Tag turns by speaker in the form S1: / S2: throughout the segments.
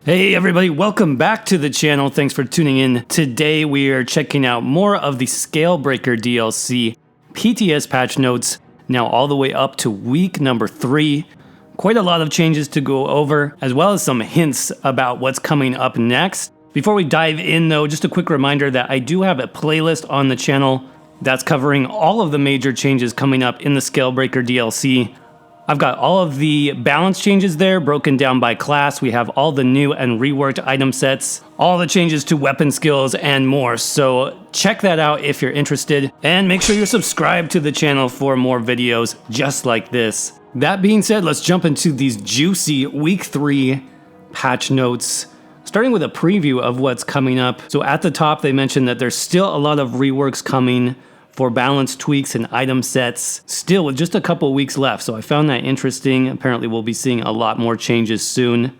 S1: Hey everybody, welcome back to the channel. Thanks for tuning in. Today we are checking out more of the Scalebreaker DLC PTS patch notes, now all the way up to week number 3. Quite a lot of changes to go over, as well as some hints about what's coming up next. Before we dive in though, just a quick reminder that I do have a playlist on the channel that's covering all of the major changes coming up in the Scalebreaker DLC. I've got all of the balance changes there broken down by class. We have all the new and reworked item sets, all the changes to weapon skills, and more. So check that out if you're interested, and make sure you're subscribed to the channel for more videos just like this. That being said, let's jump into these juicy week 3 patch notes, starting with a preview of what's coming up. So at the top, they mentioned that there's still a lot of reworks coming for balance tweaks and item sets, still with just a couple weeks left. So I found that interesting. Apparently we'll be seeing a lot more changes soon.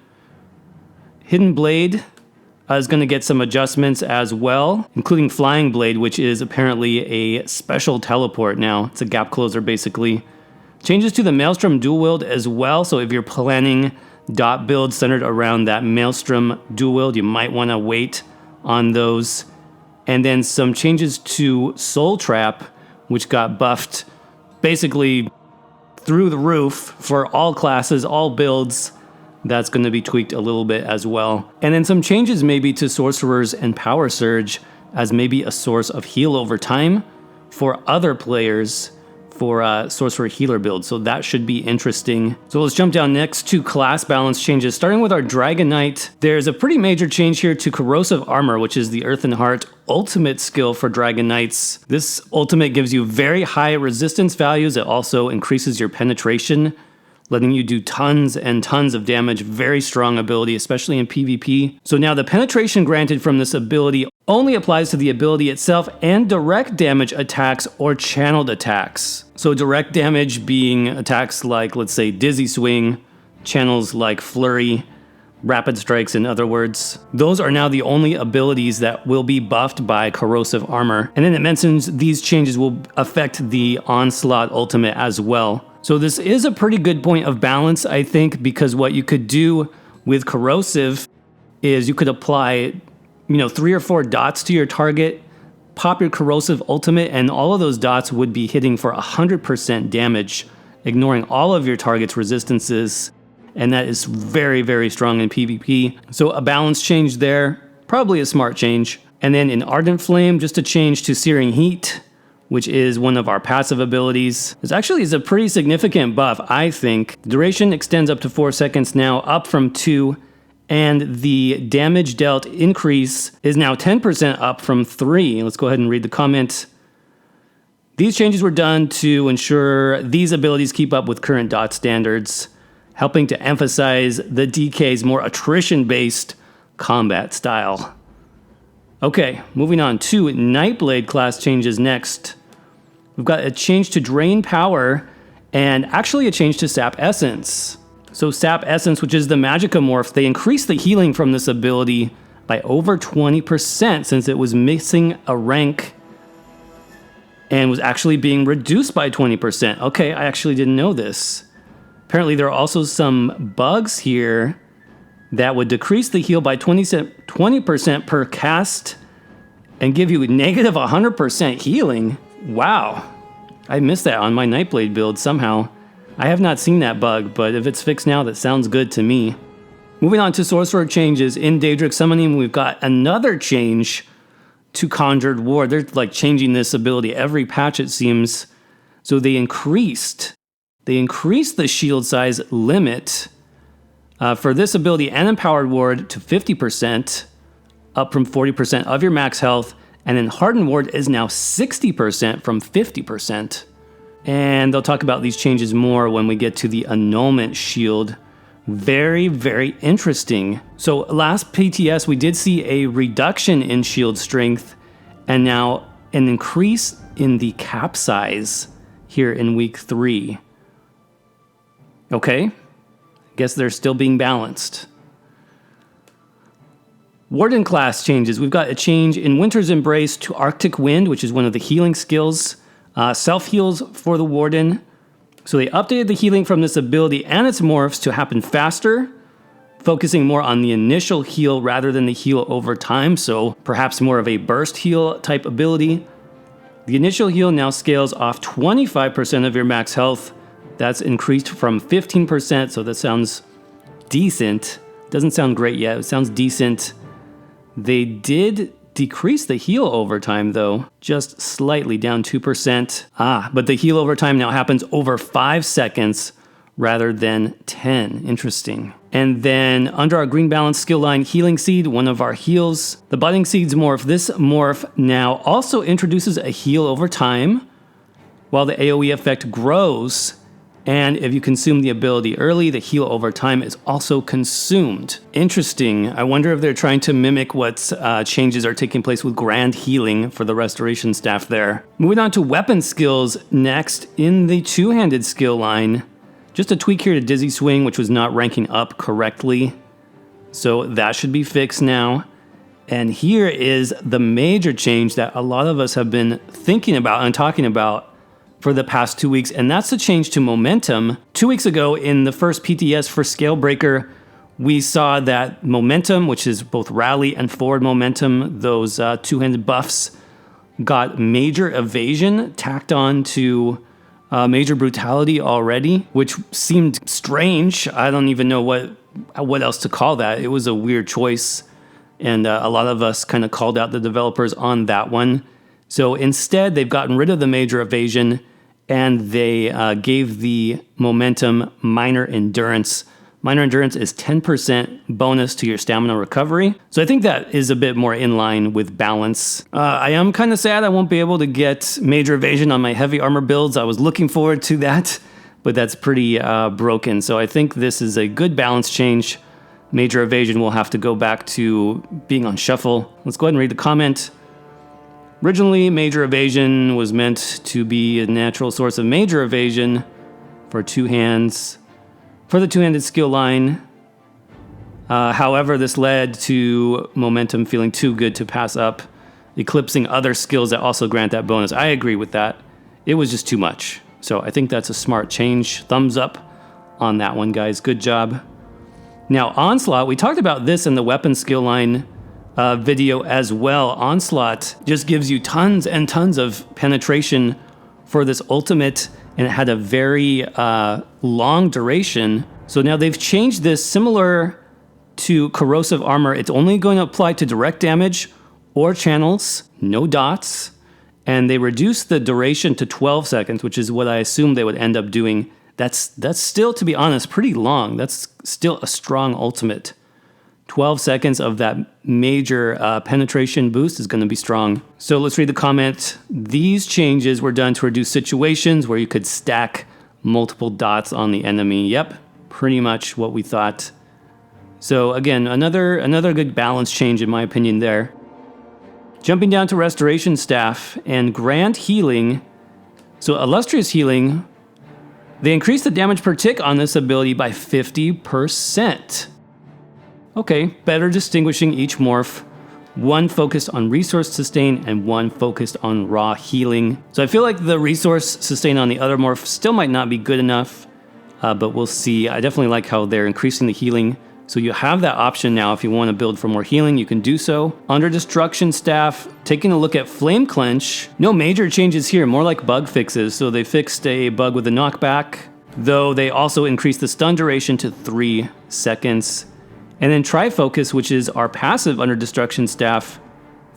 S1: Hidden Blade is going to get some adjustments as well, including Flying Blade, which is apparently a special teleport now. It's a gap closer basically. Changes to the Maelstrom dual wield as well. So if you're planning dot build centered around that Maelstrom dual wield, you might want to wait on those. And then some changes to Soul Trap, which got buffed basically through the roof for all classes, all builds. That's going to be tweaked a little bit as well. And then some changes maybe to Sorcerers and Power Surge as maybe a source of heal over time for other players for Sorcerer healer build. So that should be interesting. So let's jump down next to class balance changes. Starting with our Dragon Knight, there's a pretty major change here to Corrosive Armor, which is the Earth and Heart ultimate skill for Dragon Knights. This ultimate gives you very high resistance values. It also increases your penetration, letting you do tons and tons of damage. Very strong ability, especially in PvP. So now the penetration granted from this ability only applies to the ability itself and direct damage attacks or channeled attacks. So direct damage being attacks like, let's say, Dizzy Swing, channels like Flurry, Rapid Strikes in other words. Those are now the only abilities that will be buffed by Corrosive Armor. And then it mentions these changes will affect the Onslaught ultimate as well. So this is a pretty good point of balance, I think, because what you could do with Corrosive is you could apply 3 or 4 dots to your target, pop your Corrosive ultimate, and all of those dots would be hitting for 100% damage, ignoring all of your target's resistances. And that is very, very strong in PvP. So a balance change there, probably a smart change. And then in Ardent Flame, just a change to Searing Heat, which is one of our passive abilities. This actually is a pretty significant buff, I think. Duration extends up to 4 seconds now, up from 2. And the damage dealt increase is now 10% up from 3. Let's go ahead and read the comment. These changes were done to ensure these abilities keep up with current dot standards, helping to emphasize the DK's more attrition-based combat style. Okay, moving on to Nightblade class changes next. We've got a change to Drain Power and actually a change to Sap Essence. So Sap Essence, which is the Magicka morph, they increased the healing from this ability by over 20% since it was missing a rank and was actually being reduced by 20%. Okay, I actually didn't know this. Apparently there are also some bugs here that would decrease the heal by 20% per cast and give you negative 100% healing. Wow, I missed that on my Nightblade build somehow. I have not seen that bug, but if it's fixed now, that sounds good to me. Moving on to Sorcerer changes. In Daedric Summoning, we've got another change to Conjured Ward. They're like changing this ability every patch, it seems. So they increased the shield size limit for this ability and Empowered Ward to 50%, up from 40% of your max health. And then Hardened Ward is now 60% from 50%. And they'll talk about these changes more when we get to the Annulment Shield. Very, very interesting. So last PTS, we did see a reduction in shield strength and now an increase in the cap size here in week 3. Okay, I guess they're still being balanced. Warden class changes. We've got a change in Winter's Embrace to Arctic Wind, which is one of the healing skills. Self-heals for the Warden. So they updated the healing from this ability and its morphs to happen faster, focusing more on the initial heal rather than the heal over time, so perhaps more of a burst heal type ability. The initial heal now scales off 25% of your max health. That's increased from 15%, so that sounds decent. Doesn't sound great yet, it sounds decent. They did decrease the heal over time though, just slightly, down 2%. But the heal over time now happens over 5 seconds rather than 10. Interesting. And then under our green balance skill line, Healing Seed, one of our heals. The Budding Seeds morph. This morph now also introduces a heal over time while the AoE effect grows. And if you consume the ability early, the heal over time is also consumed. Interesting. I wonder if they're trying to mimic what changes are taking place with Grand Healing for the restoration staff there. Moving on to weapon skills next in the two-handed skill line. Just a tweak here to Dizzy Swing, which was not ranking up correctly. So that should be fixed now. And here is the major change that a lot of us have been thinking about and talking about for the past 2 weeks, and that's the change to momentum. 2 weeks ago in the first PTS for Scalebreaker, we saw that momentum, which is both rally and forward momentum, those two-handed buffs, got major evasion tacked on to major brutality already, which seemed strange. I don't even know what else to call that. It was a weird choice, and a lot of us kind of called out the developers on that one. So instead, they've gotten rid of the major evasion, and they gave the momentum minor endurance. Minor endurance is 10% bonus to your stamina recovery. So I think that is a bit more in line with balance. I am kind of sad I won't be able to get major evasion on my heavy armor builds. I was looking forward to that, but that's pretty broken. So I think this is a good balance change. Major evasion will have to go back to being on shuffle. Let's go ahead and read the comment. Originally, major evasion was meant to be a natural source of major evasion for two hands, for the two-handed skill line. However, this led to momentum feeling too good to pass up, eclipsing other skills that also grant that bonus. I agree with that. It was just too much. So I think that's a smart change. Thumbs up on that one, guys. Good job. Now, Onslaught, we talked about this in the weapon skill line video as well. Onslaught just gives you tons and tons of penetration for this ultimate, and it had a very long duration. So now they've changed this similar to corrosive armor. It's only going to apply to direct damage or channels, no dots, and they reduced the duration to 12 seconds, which is what I assumed they would end up doing. That's still, to be honest, pretty long. That's still a strong ultimate. 12 seconds of that major penetration boost is going to be strong. So let's read the comment. These changes were done to reduce situations where you could stack multiple dots on the enemy. Yep, pretty much what we thought. So again, another good balance change in my opinion there. Jumping down to restoration staff and grand healing. So illustrious healing, they increased the damage per tick on this ability by 50%. Okay, better distinguishing each morph. One focused on resource sustain and one focused on raw healing. So I feel like the resource sustain on the other morph still might not be good enough, but we'll see. I definitely like how they're increasing the healing. So you have that option now. If you want to build for more healing, you can do so. Under destruction staff, taking a look at flame clench. No major changes here, more like bug fixes. So they fixed a bug with a knockback, though they also increased the stun duration to 3 seconds. And then Tri-Focus, which is our passive under Destruction Staff,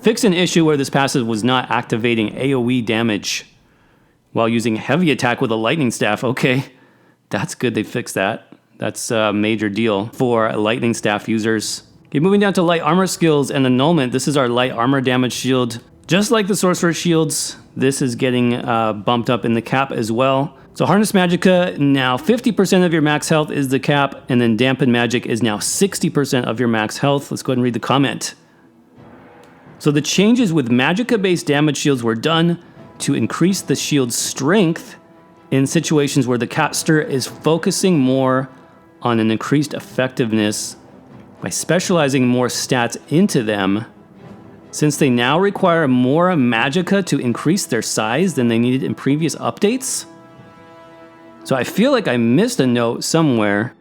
S1: fixed an issue where this passive was not activating AoE damage while using heavy attack with a Lightning Staff. Okay, that's good they fixed that. That's a major deal for Lightning Staff users. Okay, moving down to light armor skills and annulment. This is our light armor damage shield. Just like the Sorcerer shields, this is getting bumped up in the cap as well. So Harness Magicka, now 50% of your max health is the cap, and then Dampen Magic is now 60% of your max health. Let's go ahead and read the comment. So the changes with Magicka-based damage shields were done to increase the shield's strength in situations where the caster is focusing more on an increased effectiveness by specializing more stats into them. Since they now require more Magicka to increase their size than they needed in previous updates. So I feel like I missed a note somewhere.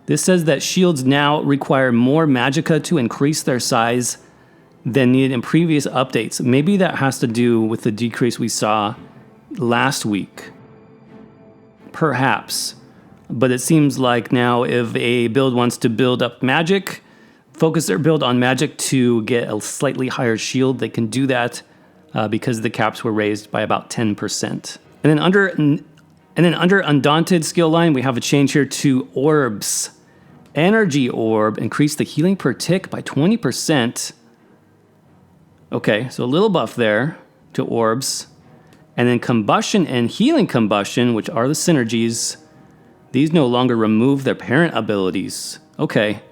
S1: This says that shields now require more magicka to increase their size than needed in previous updates. Maybe that has to do with the decrease we saw last week. Perhaps. But it seems like now if a build wants to build up magic, focus their build on magic to get a slightly higher shield, they can do that because the caps were raised by about 10%. And then under Undaunted skill line, we have a change here to orbs. Energy orb, increase the healing per tick by 20%. Okay, so a little buff there to orbs. And then combustion and healing combustion, which are the synergies, these no longer remove their parent abilities. Okay,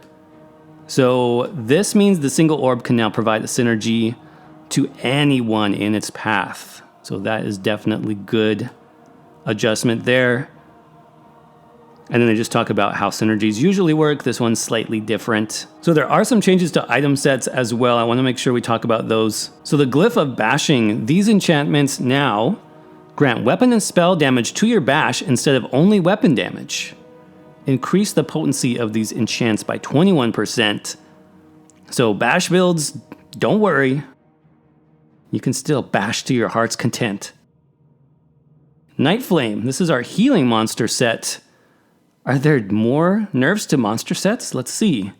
S1: so this means the single orb can now provide a synergy to anyone in its path. So that is definitely good adjustment there. And then they just talk about how synergies usually work. This one's slightly different. So there are some changes to item sets as well. I want to make sure we talk about those. So the Glyph of Bashing, these enchantments now grant weapon and spell damage to your bash instead of only weapon damage. Increase the potency of these enchants by 21%. So bash builds, don't worry. You can still bash to your heart's content. Night Flame, this is our healing monster set. Are there more nerfs to monster sets? Let's see.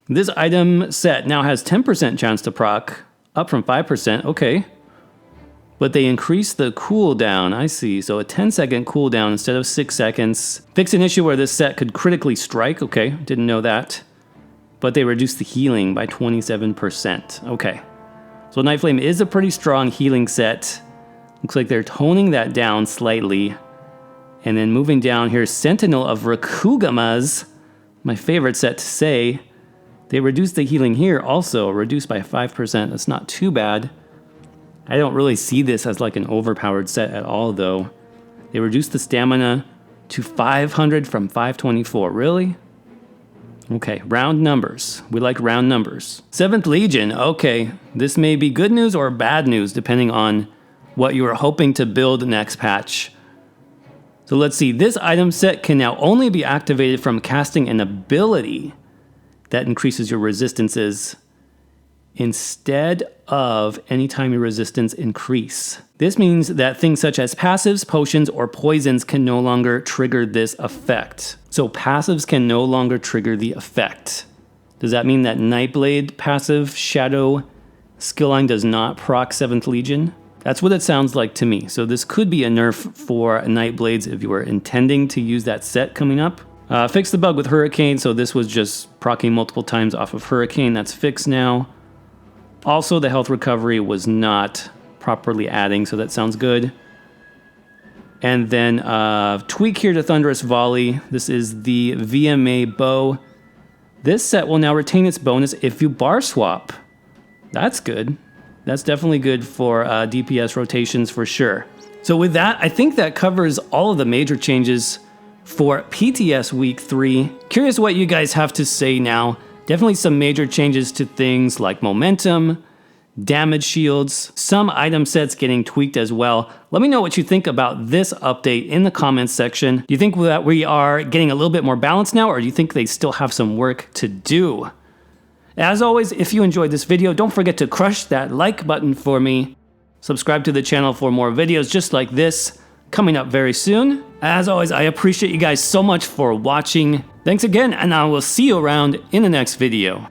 S1: This item set now has 10% chance to proc, up from 5%, okay. But they increase the cooldown, I see. So a 10-second cooldown instead of 6 seconds. Fix an issue where this set could critically strike, okay, didn't know that. But they reduce the healing by 27%, okay. So Night Flame is a pretty strong healing set. Looks like they're toning that down slightly. And then moving down here, Sentinel of Rakugamas, my favorite set to say. They reduced the healing here also, reduced by 5%. That's not too bad. I don't really see this as like an overpowered set at all though. They reduced the stamina to 500 from 524, really? Okay, round numbers. We like round numbers. 7th Legion, okay. This may be good news or bad news depending on what you are hoping to build next patch. So let's see, this item set can now only be activated from casting an ability that increases your resistances instead of anytime your resistance increase. This means that things such as passives, potions, or poisons can no longer trigger this effect. So passives can no longer trigger the effect. Does that mean that Nightblade passive shadow skill line does not proc 7th Legion? That's what it sounds like to me. So this could be a nerf for Nightblades if you were intending to use that set coming up. Fix the bug with Hurricane. So this was just proccing multiple times off of Hurricane. That's fixed now. Also, the health recovery was not properly adding, so that sounds good. And then tweak here to Thunderous Volley. This is the VMA bow. This set will now retain its bonus if you bar swap. That's good. That's definitely good for DPS rotations for sure. So with that, I think that covers all of the major changes for PTS Week 3. Curious what you guys have to say now. Definitely some major changes to things like momentum, damage shields, some item sets getting tweaked as well. Let me know what you think about this update in the comments section. Do you think that we are getting a little bit more balanced now, or do you think they still have some work to do? As always, if you enjoyed this video, don't forget to crush that like button for me. Subscribe to the channel for more videos just like this coming up very soon. As always, I appreciate you guys so much for watching. Thanks again, and I will see you around in the next video.